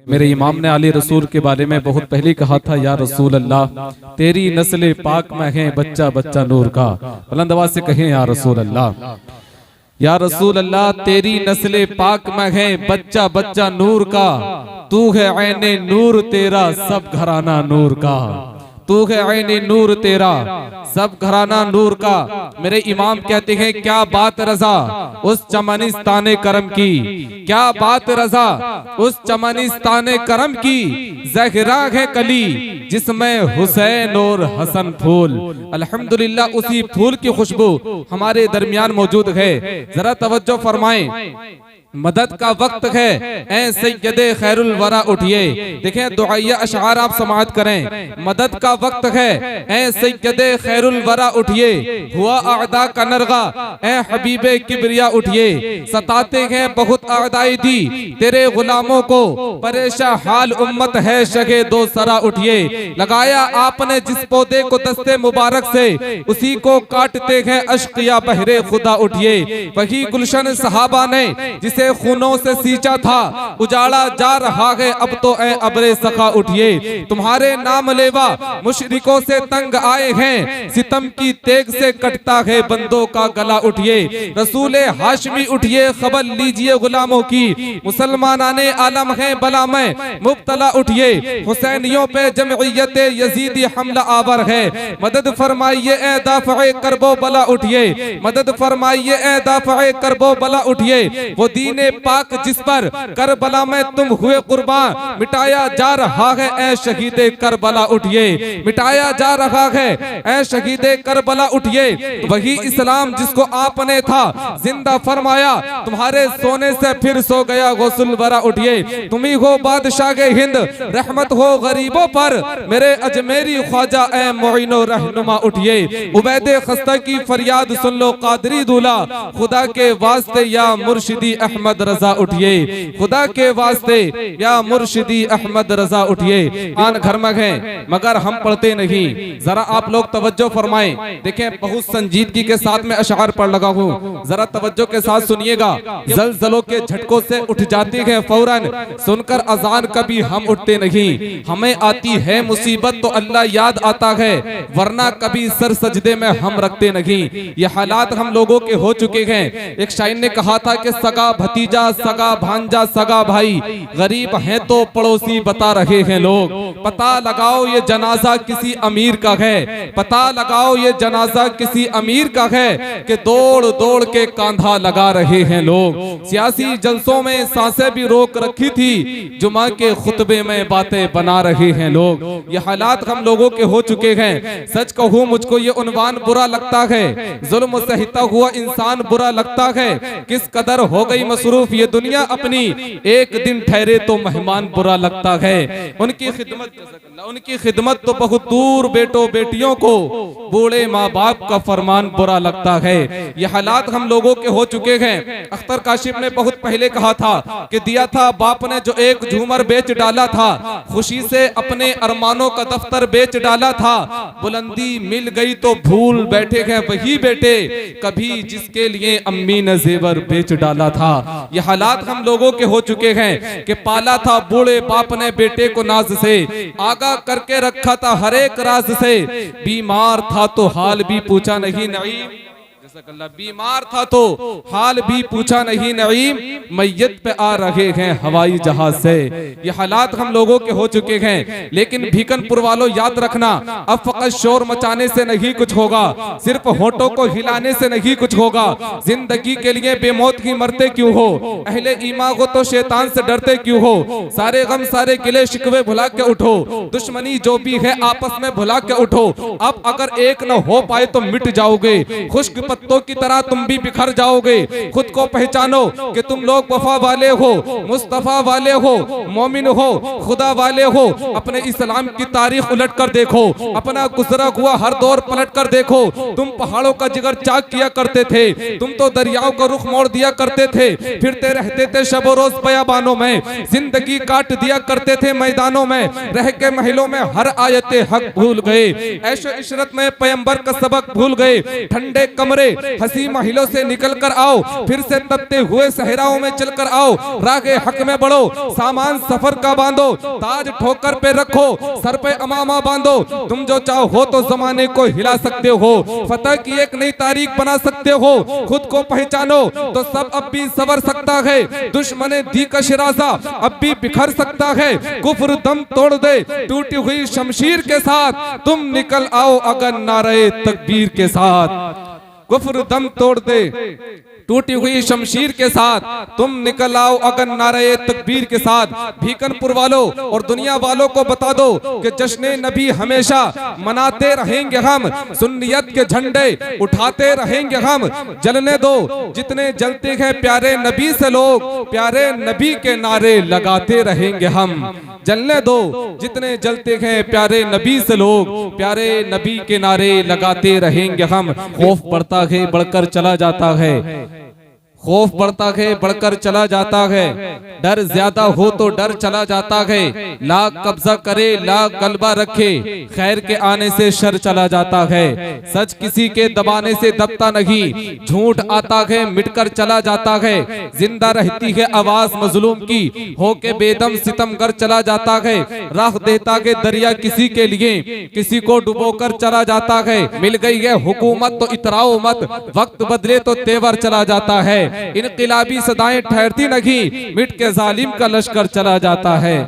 मेरे इमाम ने अली रसूल के बारे में बहुत पहले कहा था, या रसूल अल्लाह तेरी नस्ल पाक में है बच्चा बच्चा नूर का। बुलंद आवाज से कहें या रसूल अल्लाह, या रसूल अल्लाह तेरी नस्ल पाक में है बच्चा बच्चा नूर का। तू है ऐने नूर तेरा सब घराना नूर का। तू है ऐने नूर तेरा सब घराना नूर का। मेरे इमाम कहते हैं, क्या बात रजा उस चमनिस्ताने करम की, क्या बात रजा उस चमनिस्ताने करम की। ज़हरा है कली जिसमें हुसैन और हसन फूल। अल्हम्दुलिल्लाह उसी फूल की खुशबू हमारे दरमियान मौजूद है। जरा तवज्जो फरमाएं, मदद का वक्त है, ऐ सैयदे खैरुल वरा उठिए। देखें दुआया अशआर आप समाअत करें। मदद का वक्त है, ऐ सैयदे खैरुल वरा उठिए। हुआ आदा का नरगा, ऐ हबीबे किबरिया उठिए। सताते हैं बहुत आदाई दी तेरे गुलामों को, परेशान हाल उम्मत है शगे दो सरा उठिए। लगाया आपने जिस पौधे को दस्ते मुबारक से, उसी को काटते हैं अश्किया बहरे खुदा उठिए। वही गुलशन सहाबा ने जिसे खूनों से सींचा था, उजाड़ा जा रहा है अब तो ऐ अबरे सखा उठिए। तुम्हारे नाम लेवा मुशरिकों से तंग आए हैं, सितम की तेग से कटता है बंदों का गला उठिए। रसूले हाशमी उठिए, खबर लीजिए गुलामों की, मुसलमानाने आलम है बला में मुब्तला उठिए। हुसैनियों पे जमइयत यजीदी हमला आवर है, मदद फरमाइए ए दाफ़े करबो बला उठिए। मदद फरमाइए ए दाफ़े करबो बला उठिए। वो दीने पाक जिस पर करबला में तुम हुए कुर्बान, मिटाया जा रहा है ऐ शहीदे करबला उठिए। मिटाया जा रहा है ऐ शहीदे करबला उठिए। वही इस्लाम जिसको आपने था जिंदा फरमाया, तुम्हारे सोने से फिर सो गया गौसुल वरा उठिए। तुम ही हो बादशाह के हिंद, रहमत हो गरीबों पर, मेरे अजमेरी ख्वाजा ऐ मोइनो रहनुमा उठिए। उबैदे खस्ता की फरियाद सुन लो कादरी दूल्हा, खुदा के वास्ते या मुर्शिदी अहमद रजा उठिए। खुदा के वास्ते या मुर्शिदी अहमद रजा उठिए। आन घर में है मगर हम पढ़ते नहीं। जरा आप लोग तवज्जो फरमाएं। देखें बहुत संजीदगी के साथ में अशआर पढ़ लगा हूँ, जरा तवज्जो के साथ सुनिएगा। जलजलों के झटकों से उठ जाती है फौरन, सुनकर अजान कभी हम उठते नहीं। हमें आती है मुसीबत तो अल्लाह याद आता है, वरना कभी सर सजदे में हम रखते नहीं। ये हालात हम लोगों के हो चुके हैं। एक शायर ने कहा था कि सगा भतीजा सगा भांजा सगा भाई, गरीब हैं तो पड़ोसी बता रहे हैं लोग। पता लगाओ ये जनाजा किसी अमीर का है, पता लगाओ ये जनाजा किसी अमीर का है, कि दौड़ दौड़ के कांधा लगा रहे हैं लोग। सियासी जलसों में सांसें भी रोक रखी थी, जुमा के खुतबे में बातें बना रहे हैं लोग। ये हालात हम लोगों के हो चुके हैं। सच कहूँ मुझको ये उन्वान बुरा लगता है, जुल्म सहता हुआ इंसान बुरा लगता है। किस कदर हो गई मसरूफ ये दुनिया अपनी, एक दिन ठहरे तो मेहमान बुरा लगता है। उनकी खिदमत तो बहुत दूर, बेटों बेटियों को बूढ़े माँ बाप का फरमान बुरा लगता है। ये हालात हम लोगों के हो चुके हैं। अख्तर काशिफ ने बहुत पहले कहा था कि दिया था बाप ने जो एक झूमर बेच डाला था, खुशी से अपने अरमानों का दफ्तर बेच डाला था। बुलंदी मिल गई तो भूल बैठे हैं वही बेटे, कभी जिसके लिए अम्मी ने जेवर बेच डाला था। ये हालात हम लोगों के हो चुके हैं कि पाला था बूढ़े बाप ने बेटे को नाज से, आगा करके रखा था हर एक राज से। बीमार था तो हाल भी पूछा नहीं नईम, बीमार था तो हाल भी पूछा नहीं नईम, मैयत पे आ रहे हैं हवाई जहाज से। ये हालात हम लोगों के हो चुके हैं। लेकिन भीकनपुर वालों याद रखना, अब फकत शोर मचाने से नहीं कुछ होगा, सिर्फ होठों को हिलाने से नहीं कुछ होगा। जिंदगी के लिए बेमौत ही मरते क्यों हो, अहले ईमान को तो शैतान से डरते क्यों हो। सारे गम सारे गिले शिकवे भुला के उठो, दुश्मनी जो भी है आपस में भुला के उठो। अब अगर एक न हो पाए तो मिट जाओगे, खुश्क पत्तों की तरह तुम भी बिखर जाओगे। खुद को पहचानो कि तुम लोग वफा वाले हो, मुस्तफा वाले हो, मोमिन हो, खुदा वाले हो। अपने इस्लाम की तारीख उलट कर देखो, अपना गुजरा हुआ हर दौर पलट कर देखो। तुम पहाड़ों का जिगर चाक किया करते थे, तुम तो दरियाओं का रुख मोड़ दिया करते थे, फिरते रहते थे शबो रोज बयाबानों में, जिंदगी काट दिया करते थे मैदानों में, रह के महलों में हर आयते हक भूल गए, ऐशो इशरत में पैगंबर का सबक भूल गए। ठंडे कमरे हंसी महिलों से निकल कर आओ, फिर से तपते हुए सहराओं में चलकर आओ, रागे हक में बढ़ो, सामान सफर का बांधो, ताज ठोकर पे रखो, सर पे अमामा बांधो, तुम जो चाहो तो जमाने को हिला सकते हो, फतह की एक नई तारीख बना सकते हो, खुद को पहचानो तो सब अब भी सवर सकता है, दुश्मने दी का शिराजा अब भी बिखर सकता है, कुफ्र दम तोड़ दे टूटी हुई शमशीर के साथ, तुम निकल आओ अगर नारे तकबीर के साथ। कुफ्र दम तोड़ दे टूटी हुई शमशीर के साथ, तुम निकल आओ अगर नारे तकबीर के साथ। भीकनपुर वालों और दुनिया वालों को बता दो कि जश्न नबी हमेशा मनाते रहेंगे हम, सुन्नियत के झंडे उठाते रहेंगे हम, जलने दो जितने जलते हैं प्यारे नबी से लोग, प्यारे नबी के नारे लगाते रहेंगे हम, जलने दो जितने जलते हैं प्यारे नबी से लोग, प्यारे नबी के नारे लगाते रहेंगे हम। खौफ बढ़ता है बढ़कर चला जाता है, खौफ बढ़ता है बढ़कर चला जाता है, डर ज्यादा हो तो डर चला जाता है, लाख कब्जा करे लाख गलबा रखे, खैर के आने से शर चला जाता है, सच किसी के दबाने से दबता नहीं, झूठ आता है मिटकर चला जाता है, जिंदा रहती है आवाज मजलूम की, होके बेदम सितमगर चला जाता है, राह देता है दरिया किसी के लिए, किसी को डुबोकर चला जाता है, मिल गई है हुकूमत तो इतराओ मत, वक्त बदले तो तेवर चला जाता है, इनकिलाबी सदाएं ठहरती नहीं, मिट के जालिम का लश्कर चला जाता है।